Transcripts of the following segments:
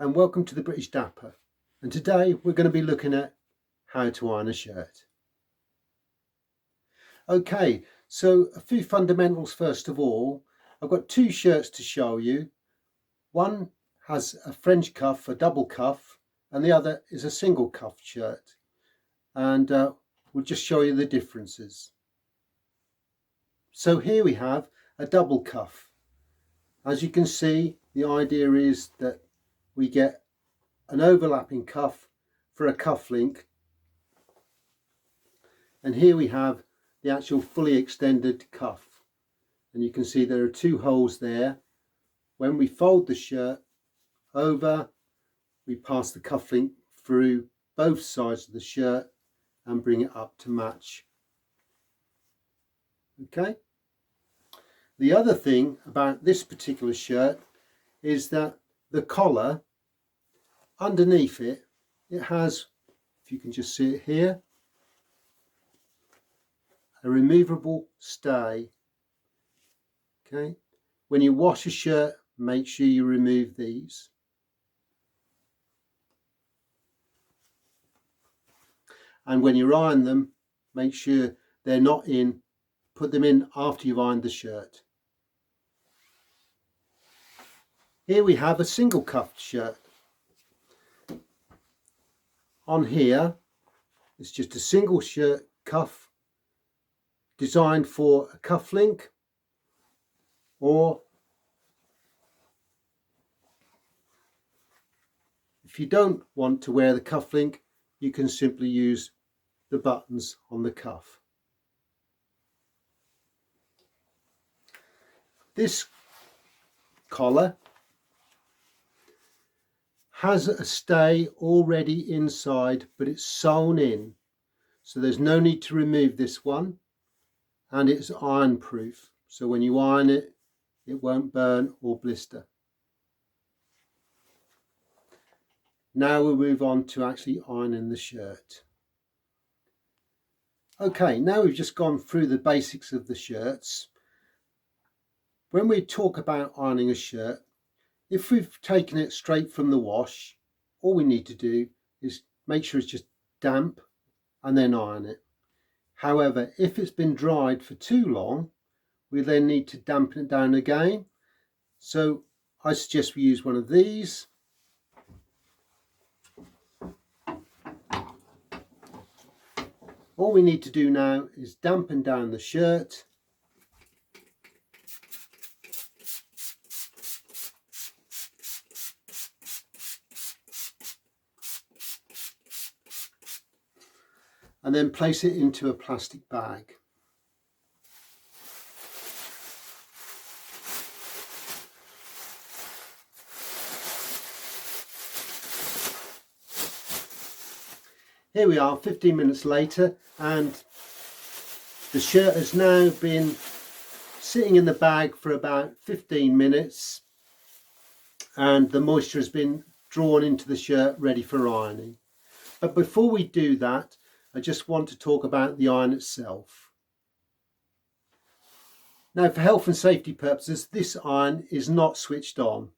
and welcome to the British Dapper, and today we're going to be looking at how to iron a shirt. Okay, so a few fundamentals first of all. I've got two shirts to show you. One has a French cuff, a double cuff, and the other is a single cuff shirt, and we'll just show you the differences. So here we have a double cuff. As you can see, the idea is that we get an overlapping cuff for a cuff link, and here we have the actual fully extended cuff, and you can see there are two holes there. When we fold the shirt over, we pass the cuff link through both sides of the shirt and bring it up to match. Okay. The other thing about this particular shirt is that the collar underneath it has, if you can just see it here, a removable stay. Okay, when you wash a shirt, make sure you remove these. And when you iron them, make sure they're not in, put them in after you've ironed the shirt. Here we have a single cuffed shirt. On here, it's just a single shirt cuff designed for a cuff link, or if you don't want to wear the cuff link, you can simply use the buttons on the cuff. This collar has a stay already inside, but it's sewn in, so there's no need to remove this one, and it's iron proof, so when you iron it, it won't burn or blister. Now we'll move on to actually ironing the shirt. Okay, now we've just gone through the basics of the shirts. When we talk about ironing a shirt, if we've taken it straight from the wash, all we need to do is make sure it's just damp and then iron it. However, if it's been dried for too long, we then need to dampen it down again. So I suggest we use one of these. All we need to do now is dampen down the shirt. And then place it into a plastic bag. Here we are 15 minutes later, and the shirt has now been sitting in the bag for about 15 minutes, and the moisture has been drawn into the shirt ready for ironing. But before we do that, I just want to talk about the iron itself. Now, for health and safety purposes, this iron is not switched on,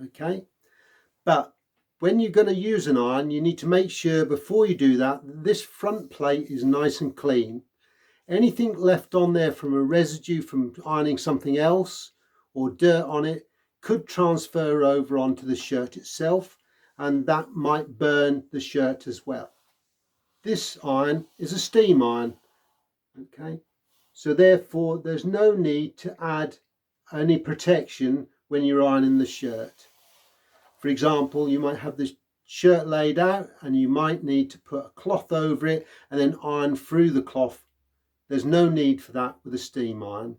okay? But when you're going to use an iron, you need to make sure before you do that, this front plate is nice and clean. Anything left on there from a residue from ironing something else or dirt on it could transfer over onto the shirt itself, and that might burn the shirt as well. This iron is a steam iron, okay? So therefore there's no need to add any protection when you're ironing the shirt. For example, you might have the shirt laid out and you might need to put a cloth over it and then iron through the cloth. There's no need for that with a steam iron.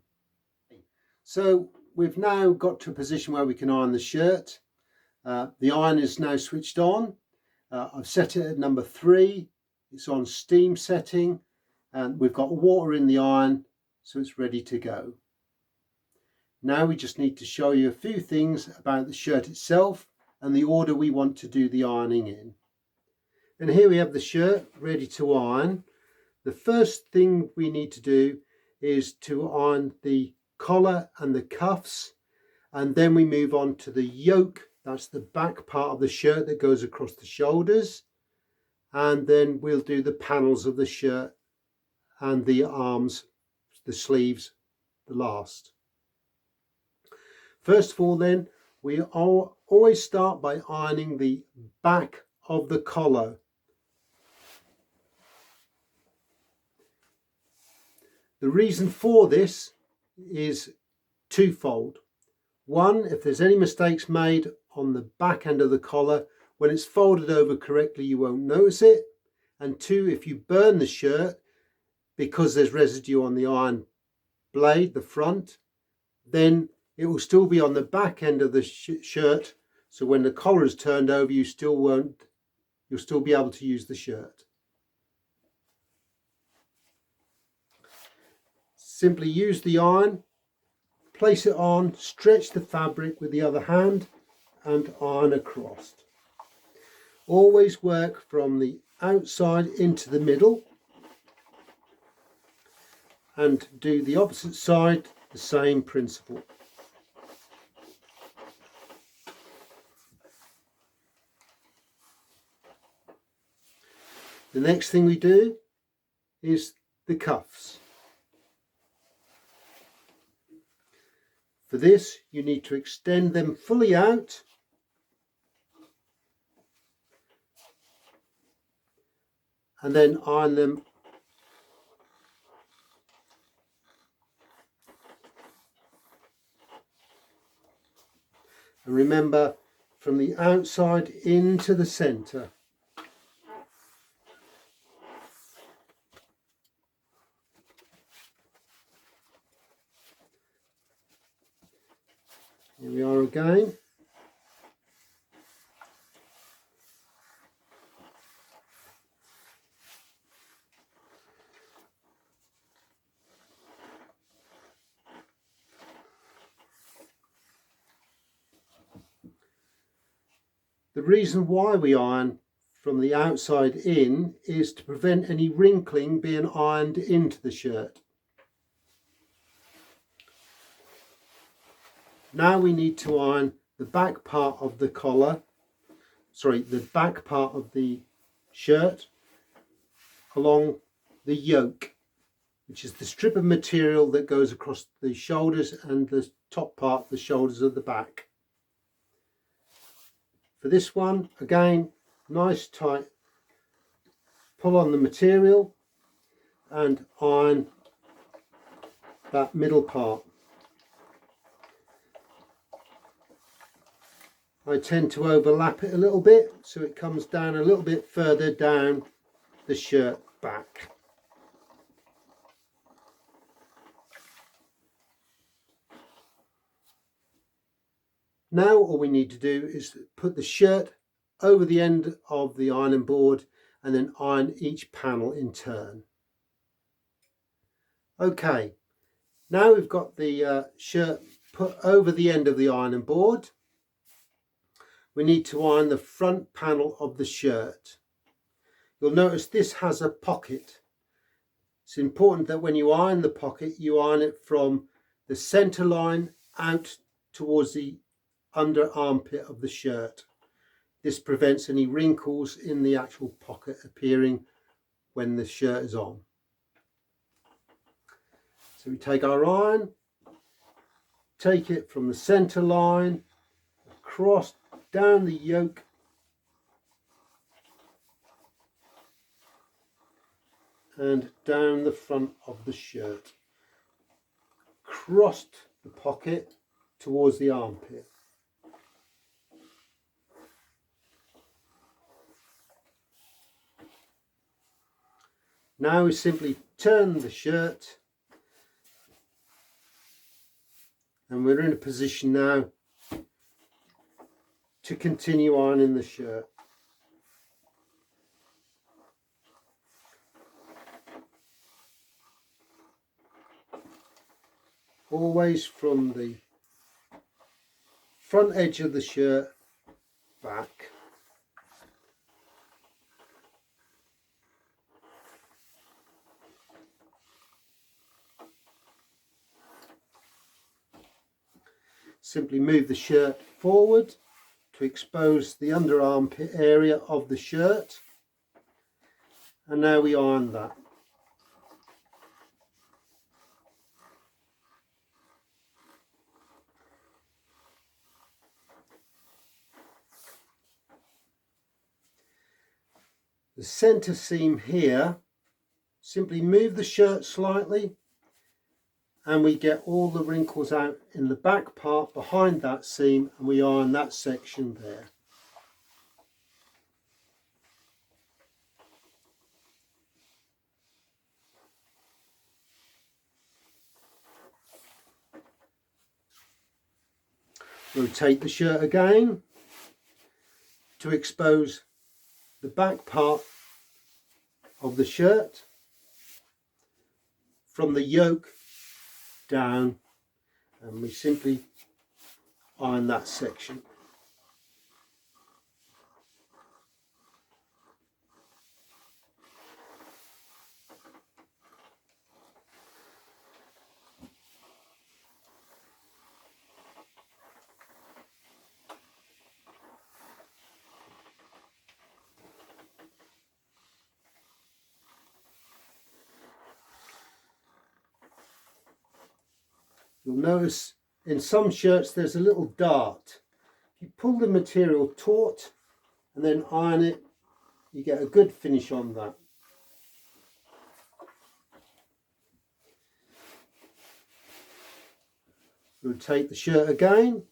So we've now got to a position where we can iron the shirt. The iron is now switched on. I've set it at number 3. It's on steam setting, and we've got water in the iron, so it's ready to go. Now we just need to show you a few things about the shirt itself and the order we want to do the ironing in. And here we have the shirt ready to iron. The first thing we need to do is to iron the collar and the cuffs, and then we move on to the yoke That's the back part of the shirt that goes across the shoulders, and then we'll do the panels of the shirt and the arms, the sleeves, the last. First of all then, we always start by ironing the back of the collar. The reason for this is twofold. One, if there's any mistakes made on the back end of the collar, when it's folded over correctly, you won't notice it. And two, if you burn the shirt, because there's residue on the iron blade, the front, then it will still be on the back end of the shirt. So when the collar is turned over, you'll still be able to use the shirt. Simply use the iron, place it on, stretch the fabric with the other hand and iron across. Always work from the outside into the middle and do the opposite side, the same principle. The next thing we do is the cuffs. For this, you need to extend them fully out and then iron them and remember, from the outside into the centre. Here we are again. The reason why we iron from the outside in is to prevent any wrinkling being ironed into the shirt. Now we need to iron the back part of the collar, the back part of the shirt along the yoke, which is the strip of material that goes across the shoulders and the top part, the shoulders of the back. For this one, again, nice tight pull on the material and iron that middle part. I tend to overlap it a little bit so it comes down a little bit further down the shirt back. Now all we need to do is put the shirt over the end of the ironing board and then iron each panel in turn. Okay, now we've got the shirt put over the end of the ironing board. We need to iron the front panel of the shirt. You'll notice this has a pocket. It's important that when you iron the pocket, you iron it from the centre line out towards the under armpit of the shirt. This prevents any wrinkles in the actual pocket appearing when the shirt is on. So we take our iron, take it from the centre line, across, down the yoke, and down the front of the shirt, crossed the pocket towards the armpit. Now we simply turn the shirt and we're in a position now to continue ironing the shirt. Always from the front edge of the shirt back. Simply move the shirt forward to expose the under armpit area of the shirt, and now we iron that. The centre seam here, simply move the shirt slightly and we get all the wrinkles out in the back part behind that seam, and we iron that section there. Rotate the shirt again to expose the back part of the shirt from the yoke down, and we simply iron that section. You'll notice in some shirts there's a little dart. If you pull the material taut and then iron it, you get a good finish on that. Rotate the shirt again.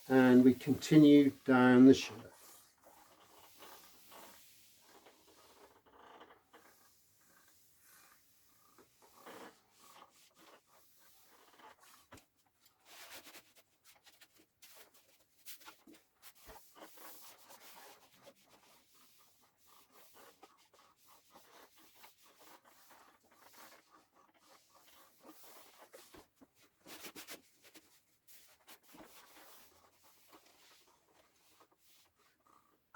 And we continue down the shirt.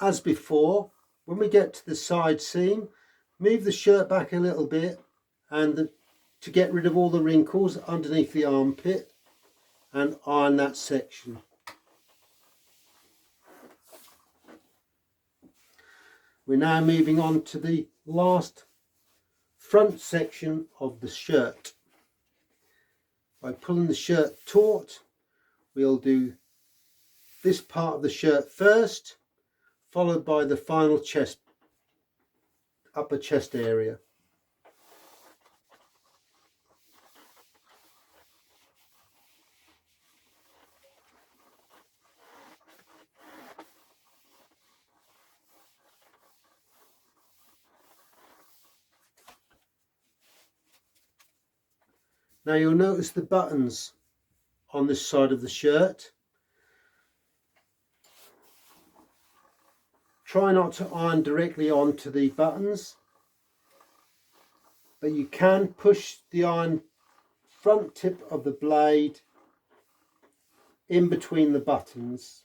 As before, when we get to the side seam, move the shirt back a little bit and to get rid of all the wrinkles underneath the armpit, and iron that section. We're now moving on to the last front section of the shirt. By pulling the shirt taut, we'll do this part of the shirt first, followed by the final chest, upper chest area. Now you'll notice the buttons on this side of the shirt. Try not to iron directly onto the buttons, but you can push the iron front tip of the blade in between the buttons.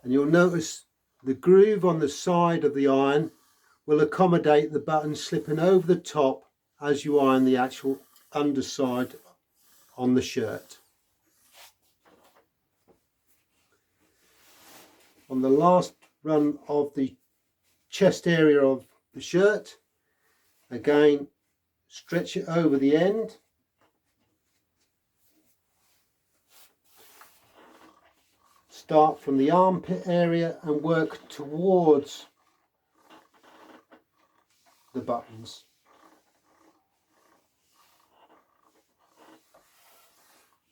And you'll notice the groove on the side of the iron will accommodate the button slipping over the top as you iron the actual underside on the shirt. On the last run of the chest area of the shirt, again stretch it over the end. Start from the armpit area and work towards the buttons.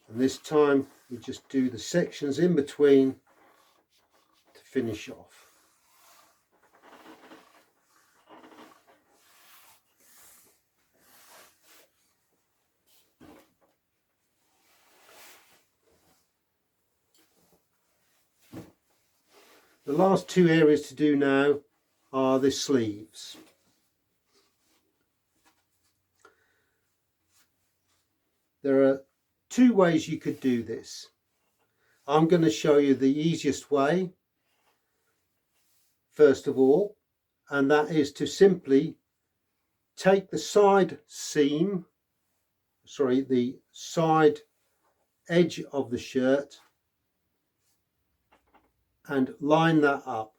And this time we just do the sections in between to finish off. The last two areas to do now are the sleeves. There are two ways you could do this. I'm going to show you the easiest way first of all, and that is to simply take the side seam, the side edge of the shirt and line that up.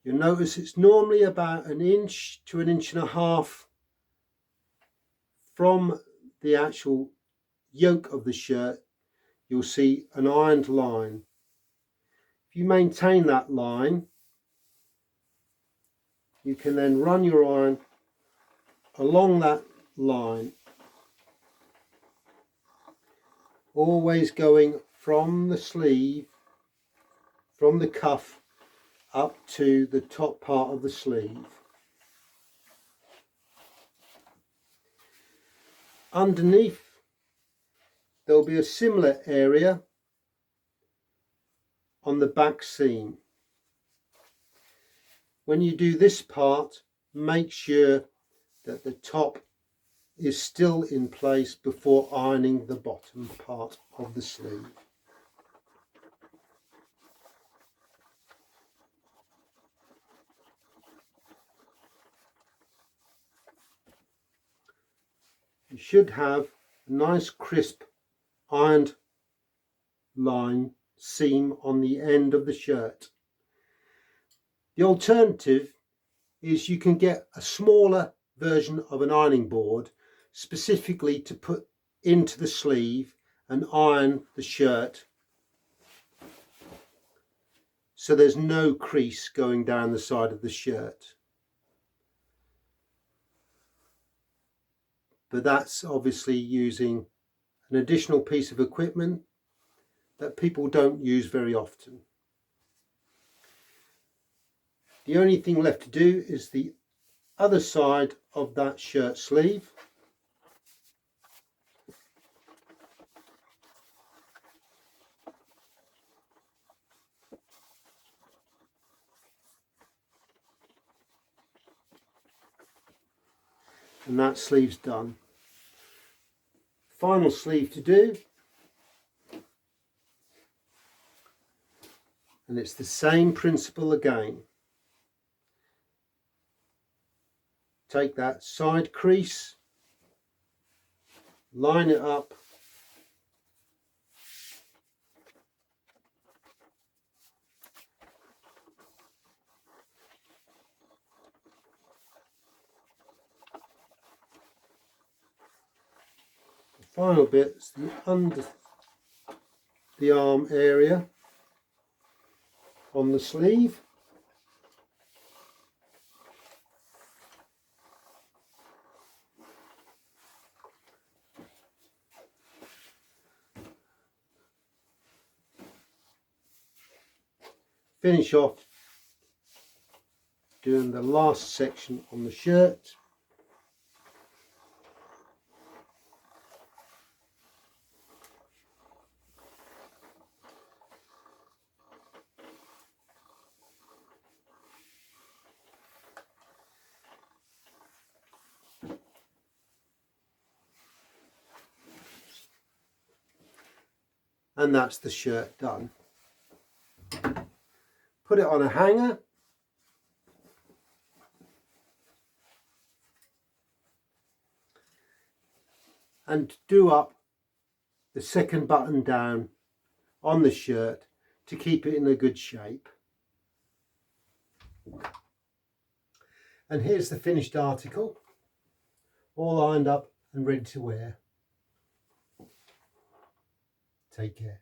You'll notice it's normally about 1 inch to 1.5 inches from the actual yoke of the shirt. You'll see an ironed line. If you maintain that line, you can then run your iron along that line, always going from the sleeve, from the cuff up to the top part of the sleeve. Underneath there'll be a similar area on the back seam. When you do this part, make sure that the top is still in place before ironing the bottom part of the sleeve. You should have a nice crisp ironed line seam on the end of the shirt. The alternative is you can get a smaller version of an ironing board specifically to put into the sleeve and iron the shirt so there's no crease going down the side of the shirt. But that's obviously using an additional piece of equipment that people don't use very often. The only thing left to do is the other side of that shirt sleeve. And that sleeve's done. Final sleeve to do, and it's the same principle again. Take that side crease, line it up, the final bit is the under the arm area on the sleeve. Finish off doing the last section on the shirt. And that's the shirt done. Put it on a hanger and do up the second button down on the shirt to keep it in a good shape. And here's the finished article, all ironed up and ready to wear. Take care.